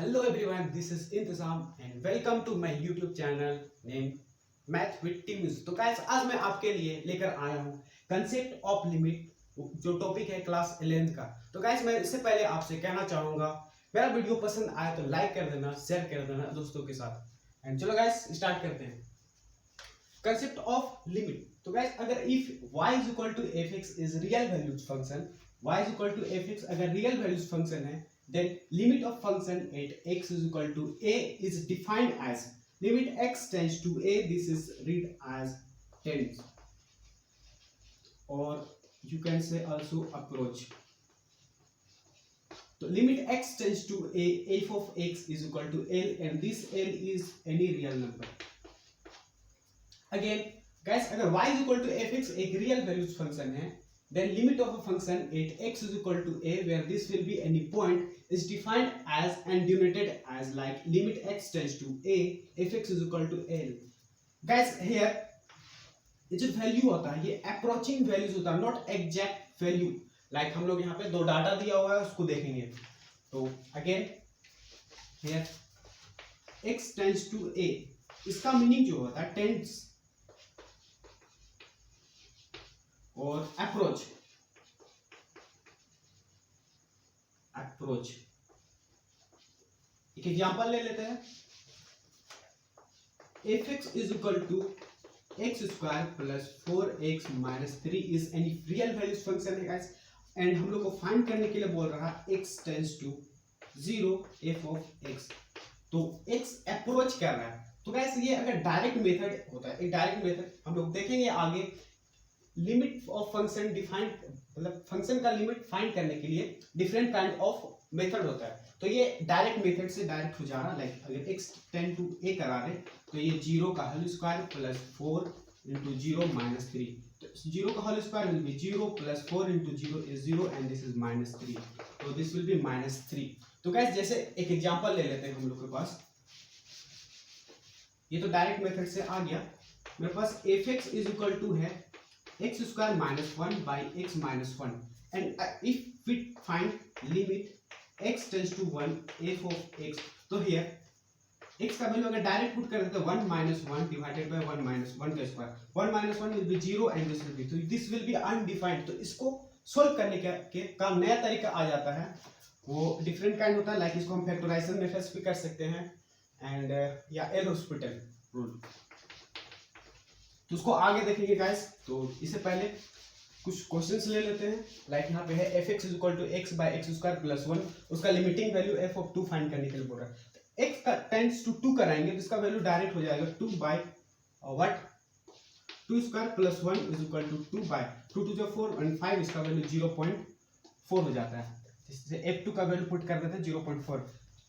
Hello everyone, this is Intizam and welcome to my YouTube channel named Math with Timus। तो guys आज मैं आपके लिए लेकर आया हूँ कंसेप्ट ऑफ लिमिट जो टॉपिक है क्लास 11th का। तो guys मैं इससे पहले आपसे कहना चाहूँगा मेरा वीडियो पसंद आए तो लाइक कर देना, शेयर कर देना दोस्तों के साथ। एंड चलो guys स्टार्ट करते हैं कंसेप्ट ऑफ लिमिट। तो guys अगर if y is equal to f x is real values function, y is equal to f x अगर रियल वैल्यूज फंक्शन है, then limit of function at x is equal to a is defined as limit x tends to a, this is read as tends, or you can say also approach. So limit x tends to a, f of x is equal to l and this l is any real number. Again guys अगर y is equal to f x एक real values function है, then limit of a function at x is equal to a where this will be any point is defined as and denoted as like limit x tends to a if x is equal to l. Guys here ये जो value होता है ये approaching values होता है, not exact value. Like हम लोग यहाँ पे दो डाटा दिया हुआ है उसको देखेंगे। तो again here x tends to a, इसका मीनिंग जो होता है टेंड्स और अप्रोच। एक एग्जांपल ले लेते हैं। F x is equal to x square plus 4x minus 3 is any real values function है गाइस, एंड हम लोग को फाइंड करने के लिए बोल रहा है x tends to 0 f of x। तो x अप्रोच कर रहा है। तो गाइस ये अगर डायरेक्ट मेथड होता है, एक डायरेक्ट मेथड हम लोग देखेंगे आगे। लिमिट ऑफ फंक्शन डिफाइन मतलब फंक्शन का लिमिट फाइंड करने के लिए डिफरेंट काइंड ऑफ मेथड होता है। तो ये डायरेक्ट मेथड से डायरेक्ट हो जा रहा है। लाइक अगर x टेंड टू a करा रहे तो ये 0 का whole square plus 4 into 0 minus 3, तो 0 का whole square will be 0 plus 4 into 0 is 0 and this is minus 3, तो दिस विल बी माइनस 3। तो गाइस जैसे एक एग्जांपल ले लेते हैं हम लोग के पास। ये तो डायरेक्ट मेथड से आ गया। मेरे पास f x is equal to है x square minus 1 by x minus 1 and if we find limit x tends to 1 f of x, तो here x का वैल्यू अगर डायरेक्ट पुट कर देते हैं 1 minus 1 divided by 1 minus 1 का square, 1 minus 1 will be 0 and this will be, तो this will be undefined। तो इसको सोल्व करने का नया तरीका आ जाता है, वो डिफरेंट काइंड होता है। लाइक इसको हम फैक्टराइजेशन मेथड्स भी कर सकते हैं एंड या एल हॉस्पिटल रूल, तो उसको आगे देखेंगे गाइस। तो इससे पहले कुछ क्वेश्चंस ले लेते हैं। लाइक यहाँ पे है f x is equal to x by x square plus 1, उसका limiting value f of 2 find करने के लिए बोल रहा है। तो एक्स का टेंड्स टू 2 कराएंगे तो इसका वैल्यू डायरेक्ट हो जाएगा 2 by what 2 square plus 1 is equal to 2 by 2 to 4 and 5, इसका वैल्यू 0.4 हो जाता है। इससे f2 का वैल्यू पुट कर देते हैं 0.4।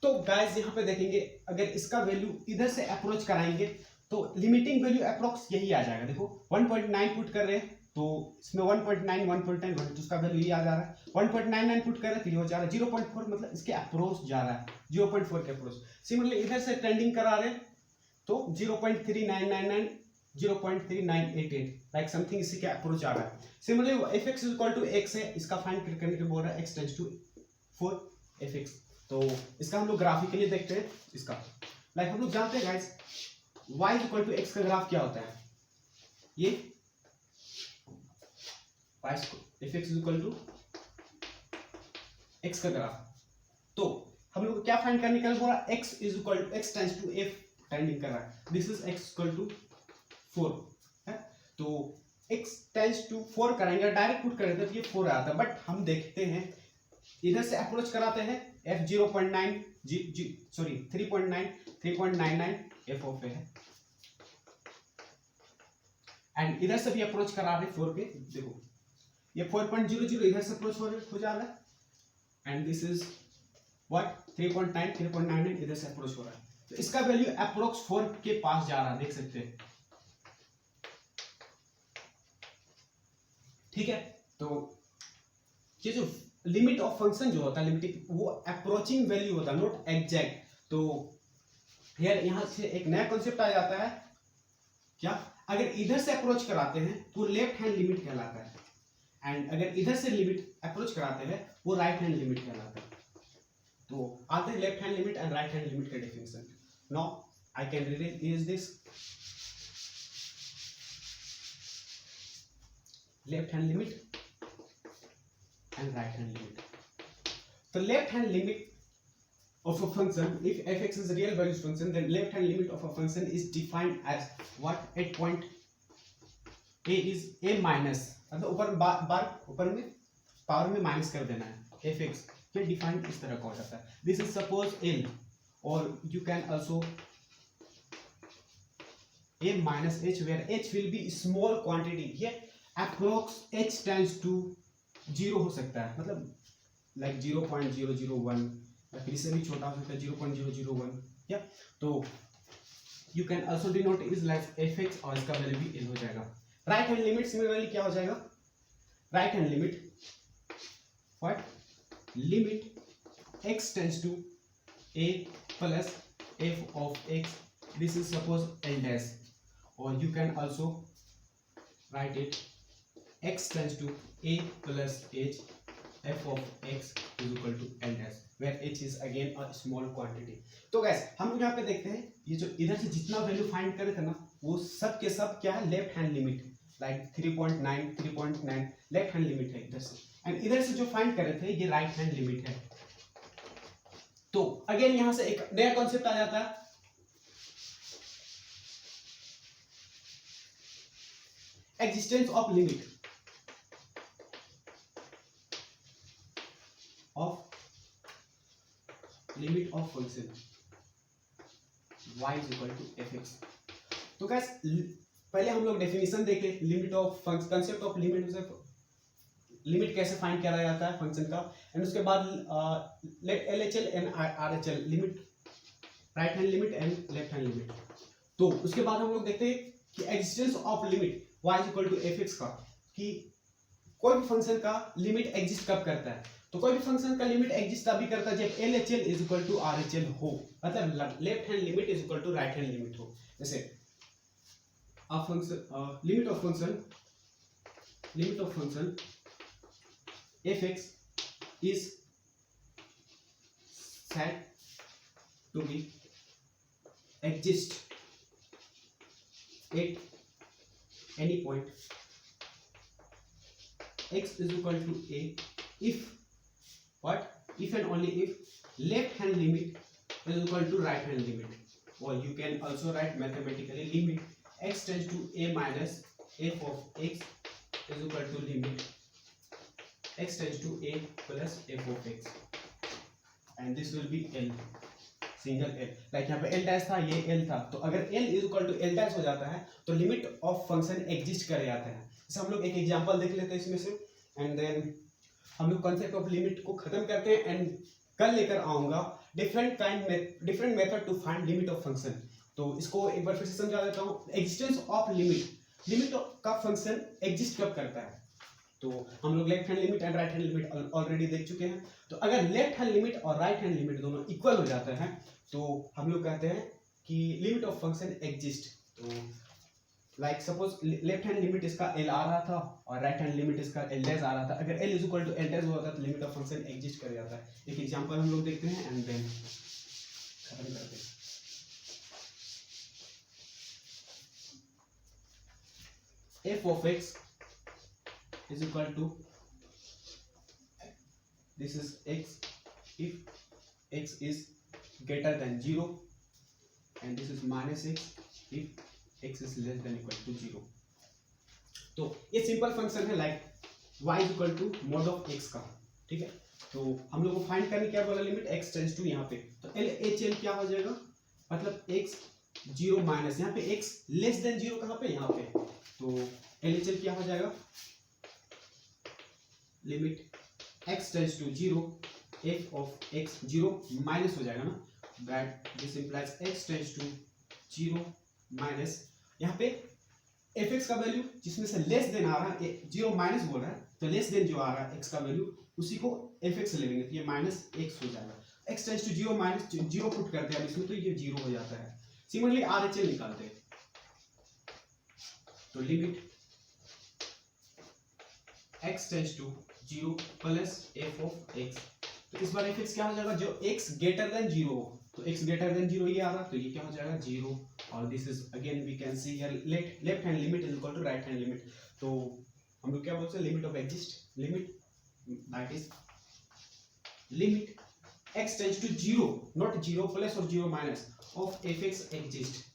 तो गाइस यहाँ पे देखेंगे अगर इसका वैल्यू इधर से अप्रोच कराएंगे तो लिमिटिंग वैल्यू अप्रोक्स यही आ जाएगा। देखो 1.9 पुट कर रहे हैं तो इसमें 1.9 1.9 तो इसका वैल्यू ये आ जा रहा है। 1.99 पुट कर रहे हैं तो ये हो जा रहा है 0.4, मतलब इसके अप्रोच जा रहा है 0.4 के अप्रोच। सिमिलरली इधर से ट्रेंडिंग करा रहे तो 0.3999 0.3988 लाइक समथिंग इसी के अप्रोच आ रहा है। Similarly f x is equal to x है, इसका फाइंड करने के बोल रहा है x tends to 4 f x. तो इसका हम लोग ग्राफिकली देखते हैं इसका। लाइक हम लोग जानते हैं guys y equal to x का ग्राफ क्या होता है, ये f x equal to x का ग्राफ। तो हम लोग क्या फाइंड करने के लिए बोला, x is equal to x tends to f tending कर रहा है, this is x equal to 4 है। तो x टेंड्स टू 4 कराएंगे, डायरेक्ट पुट करेंगे तो ये 4 आता है। बट हम देखते हैं इधर से अप्रोच कराते हैं f 3.99 f ऑफ है एंड इधर से भी अप्रोच करा रहे 4 पे। देखो ये 4.00 इधर से अप्रोच हो जा रहा है एंड दिस इज व्हाट 3.99 इधर से अप्रोच हो रहा है। तो इसका वैल्यू अप्रोक्स 4 के पास जा रहा है, देख सकते हैं। ठीक है, तो ये जो लिमिट ऑफ फंक्शन जो होता है लिमिटिंग, वो अप्रोचिंग वैल्यू होता है, नॉट एग्जैक्ट। तो यार यहाँ से एक नया कॉन्सेप्ट आ जाता है क्या, अगर इधर से अप्रोच कराते हैं तो लेफ्ट हैंड लिमिट कहलाता है एंड अगर इधर से लिमिट अप्रोच कराते हैं वो राइट हैंड लिमिट कहलाता है। तो आते left hand limit and right hand limit का definition. Now I can read this. Left hand limit and right hand limit. The left hand limit of a function, if fx is a real values function, then left hand limit of a function is defined as what? At point a is a minus, मतलब ऊपर बार ऊपर में power में minus कर देना है fx. ये defined इस तरह का हो जाता है. दिस इज सपोज l, और you can also a minus h, where h will be small quantity. ये approx h tends to 0 हो सकता है, मतलब लाइक 0.001 या फिर इससे भी छोटा हो सकता है 0.001. या तो you can also denote is like fx, और इसका वैल्यू भी l हो जाएगा. राइट हैंड लिमिट सिमिलरली क्या हो जाएगा? Right hand limit what? Limit x tends to a plus f of x. This is suppose l dash, और you can also write it x tends to a plus h f of x is equal to l dash, where h is again a small quantity. तो gas हम लोग यहाँ पे देखते हैं, ये जो इधर से जितना वैल्यू फाइंड करे थे ना, वो सब के सब क्या है? Left hand limit. Like 3.9 left hand limit है इधर से, एंड इधर से जो फाइंड करे थे ये राइट हैंड लिमिट है. तो अगेन यहाँ से एक नया कॉन्सेप्ट आ जाता है, existence of limit of function y is equal to fx. तो गाइस पहले हम लोग डेफिनेशन देख ले limit of function, concept of limit से लिमिट कैसे फाइंड किया जाता है फंक्शन का, एंड उसके बाद let LHL and RHL limit, right hand limit and left hand limit. तो उसके बाद हम लोग देखते हैं कि existence of limit y is equal to fx का, कि कोई भी फंक्शन का लिमिट एग्जिस्ट कब करता है. तो कोई भी फंक्शन का लिमिट एग्जिस्ट तभी करता है जब LHL is equal to RHL हो, मतलब left hand limit is equal to right hand limit हो. जैसे a function limit of function fx is said to be exist at any point x is equal to a if what? If and only if left hand limit is equal to right hand limit, or you can also write mathematically limit x tends to a minus f of x is equal to limit x tends to a plus f of x, and this will be l, single l. Like यहाँ पे l dash था, ये l था, तो अगर l is equal to l dash हो जाता है तो लिमिट ऑफ फंक्शन एग्जिस्ट कर जाता है. जैसे हम लोग एक एग्जांपल देख लेते हैं इसमें से, एंड देन हम लोग कॉन्सेप्ट ऑफ लिमिट को खत्म करते हैं, एंड कल लेकर आऊंगा different method to find limit of function. तो इसको एक बार फिर से समझा देता हूँ. एग्जिस्टेंस ऑफ लिमिट का फंक्शन एग्जिस्ट कब करता है. तो हम लोग left hand limit and right hand limit already देख चुके हैं. तो अगर लेफ्ट हैंड लिमिट और राइट हैंड लिमिट दोनों इक्वल हो जाते हैं तो हम लोग कहते हैं कि लिमिट ऑफ फंक्शन एग्जिस्ट. तो like suppose left hand limit इसका l आ रहा था और राइट हैंड लिमिट इसका l डैश आ रहा था. अगर l is equal to l dash होता है तो लिमिट ऑफ फंक्शन एग्जिस्ट कर जाता है. एक एग्जांपल हम लोग देखते हैं एंड देन खत्म करते हैं. f of x is equal to, this is x if x is greater than 0, and this is minus x if x is less than equal to 0. तो ये सिंपल फंक्शन है like y is equal to mod of x का. ठीक है, तो हम लोग को फाइंड करने क्या बोला, लिमिट x टेंड्स टू यहाँ पे, तो LHL क्या हो जाएगा, मतलब x 0 माइनस यहाँ पे x लेस देन 0 कहाँ पे, यहाँ पे. तो LHL क्या हो जाएगा, limit x tends to 0 f of x 0 minus हो जाएगा ना, that this implies x tends to 0 minus यहाँ पे fx का वैल्यू जिसमें से लेस देन आ रहा है, 0 माइनस बोल रहा है, तो लेस देन जो आ रहा है x का वैल्यू उसी को fx ले लेंगे, तो ये माइनस x हो जाएगा. x tends to 0 minus 0 put करते हैं इसमें, तो ये 0 हो जाता है. सिमिलरली RHL निकालते हैं, तो limit x tends to 0 plus f of x तो इस बार fx क्या हो जाएगा, जो x ग्रेटर देन 0 हो, तो x ग्रेटर देन 0 ये आ रहा, तो ये क्या हो जाएगा 0, और this is again we can see here left hand limit is equal to right hand limit. तो हम लोग क्या बोलते हैं, limit of exist, limit that is limit x tends to 0, not 0 plus और 0 minus, of fx exist.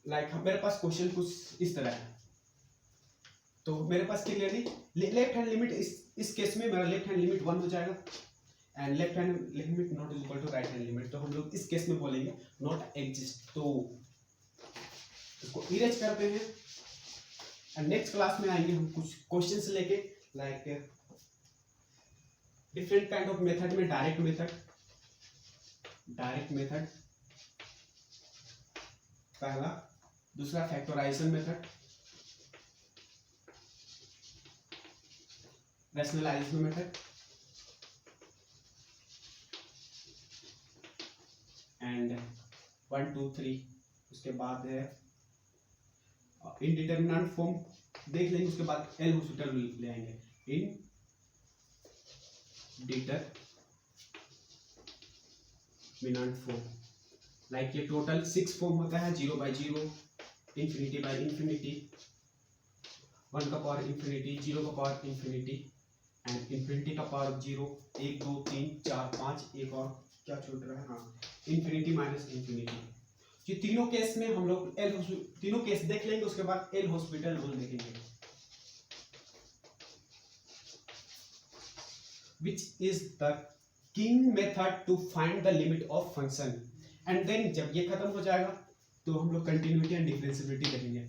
Like मेरे पास question कुछ इस तरह है, तो मेरे पास क्लियरली लेफ्ट हैंड लिमिट इस केस में मेरा लेफ्ट हैंड लिमिट 1 हो जाएगा, and left hand limit not is equal to right hand limit, तो हम लोग इस केस में बोलेंगे नॉट एग्जिस्ट। तो इसको इरेज करते हैं, एंड नेक्स्ट क्लास में आएंगे हम कुछ क्वेश्चंस लेके, like different kind of method में डायरेक्ट मेथड पहला, दूसरा factorization method, rationalization method, and 1 2 3, उसके बाद है इनडिटरमिनेंट फॉर्म देख लेंगे, उसके बाद एल हॉस्पिटल ले आएंगे, इनडिटरमिनेंट फॉर्म, लाइक ये टोटल 6 फॉर्म होता है, 0 by 0, इंफिनिटी by इंफिनिटी, 1 का पावर इंफिनिटी, 0 का पावर इंफिनिटी, एंड इंफिनिटी का पावर 0, 1 2 3 4 5, एक और क्या छूट रहा है, हाँ इंफिनिटी माइनस इंफिनिटी। ये तीनों केस में हम लोग तीनों केस देख लेंगे, उसके बाद एल हॉस्पिटल रूल देखेंगे, which is the king method to find the limit of function, and then जब ये खत्म हो जाएगा तो हम लोग कंटिन्यूटी एंड डिफरेंशिएबिलिटी देखेंगे।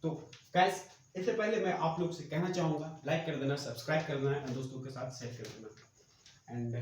तो गाइस इससे पहले मैं आप लोग से कहना चाहूँगा, लाइक कर देना, सब्सक्राइब कर देना, एंड दोस्तों के साथ शेयर कर देना, एंड